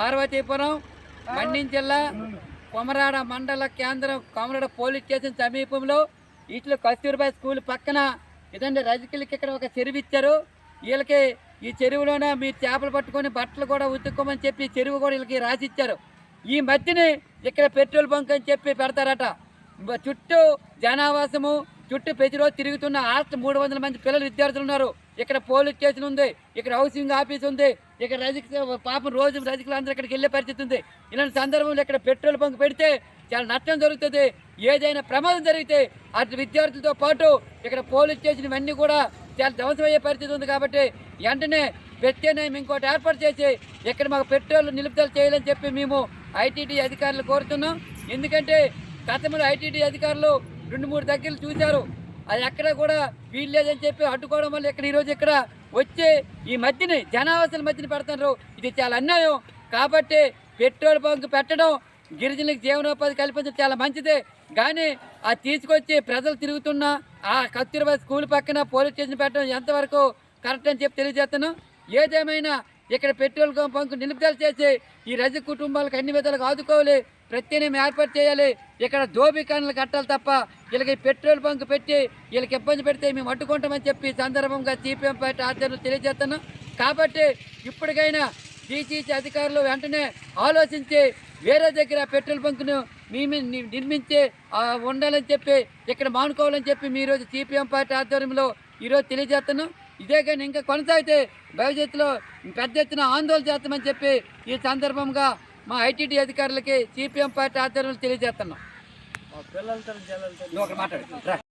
పార్వతీపురం మన్యం జిల్లా కొమరాడ మండల కేంద్రం కొమరాడ పోలీస్ స్టేషన్ సమీపంలో ఇట్లు కస్తూర్బా స్కూల్ పక్కన ఇదండి రజకులకి ఇక్కడ ఒక చెరువు ఇచ్చారు. వీళ్ళకి ఈ చెరువులోనే మీరు చేపలు పట్టుకొని బట్టలు కూడా ఉతుక్కోమని చెప్పి చెరువు కూడా వీళ్ళకి రాసిచ్చారు. ఈ మధ్యని ఇక్కడ పెట్రోల్ బంక్ అని చెప్పి పెడతారట. చుట్టూ జనావాసము, చుట్టూ ప్రతిరోజు తిరుగుతున్న ఆస్తి 300 మంది పిల్లలు విద్యార్థులు ఉన్నారు. ఇక్కడ పోలీస్ స్టేషన్ ఉంది, ఇక్కడ హౌసింగ్ ఆఫీస్ ఉంది, ఇక్కడ పాపం రోజు రజకులు అందరూ ఇక్కడికి వెళ్ళే పరిస్థితి ఉంది. ఇలాంటి సందర్భంలో ఇక్కడ పెట్రోల్ బంక్ పెడితే చాలా నష్టం జరుగుతుంది. ఏదైనా ప్రమాదం జరిగితే అటు విద్యార్థులతో పాటు ఇక్కడ పోలీస్ స్టేషన్ ఇవన్నీ కూడా చాలా ధ్వంసమయ్యే పరిస్థితి ఉంది. కాబట్టి వెంటనే ప్రత్యామ్నాయం ఇంకోటి ఏర్పాటు చేసి ఇక్కడ మాకు పెట్రోల్ నిలుపుదల చేయాలని చెప్పి మేము ఐటీడీ అధికారులు కోరుతున్నాం. ఎందుకంటే గతంలో ఐటీడీ అధికారులు 2-3 దగ్గరలు చూశారు, అది ఎక్కడ కూడా వీలు లేదని చెప్పి అడ్డుకోవడం వల్ల ఇక్కడ ఈరోజు ఇక్కడ వచ్చి ఈ మధ్యని జనావాసాల మధ్యన పెడుతున్నారు. ఇది చాలా అన్యాయం. కాబట్టి పెట్రోల్ బంక్ పెట్టడం గిరిజనులకు జీవనోపాధి కల్పించడం చాలా మంచిదే. కానీ అది తీసుకొచ్చి ప్రజలు తిరుగుతున్న ఆ కస్తూర్బా స్కూల్ పక్కన పోలీస్ స్టేషన్ పెట్టడం ఎంతవరకు కరెక్ట్ అని చెప్పి తెలియజేస్తున్నాం. ఏదేమైనా ఇక్కడ పెట్రోల్ బంక్ నిలుపుదల చేసి ఈ రజక కుటుంబాలకు అన్ని విధాలుగా ఆదుకోవాలి, ప్రత్యామ్నాయం ఏర్పాటు చేయాలి. ఇక్కడ దోబికాన్లు కట్టాలి తప్ప వీళ్ళకి పెట్రోల్ బంక్ పెట్టి వీళ్ళకి ఇబ్బంది పెడితే మేము అడ్డుకుంటామని చెప్పి సందర్భంగా సిపిఎం పార్టీ ఆధ్వర్యంలో తెలియజేస్తున్నాం. కాబట్టి ఇప్పటికైనా డీసీసీ అధికారులు వెంటనే ఆలోచించి వేరే దగ్గర పెట్రోల్ బంక్ను నిర్మించి ఉండాలని చెప్పి ఇక్కడ మానుకోవాలని చెప్పి మీ ఈరోజు సిపిఎం పార్టీ ఆధ్వర్యంలో ఈరోజు తెలియజేస్తున్నాం. ఇదే కానీ ఇంకా కొనసాగితే భవిష్యత్తులో పెద్ద ఎత్తున ఆందోళన చేస్తామని చెప్పి ఈ సందర్భంగా మా ఐటీడీ అధికారులకి సిపిఎం పార్టీ ఆధ్వర్యంలో తెలియజేస్తున్నాం. మాట్లాడు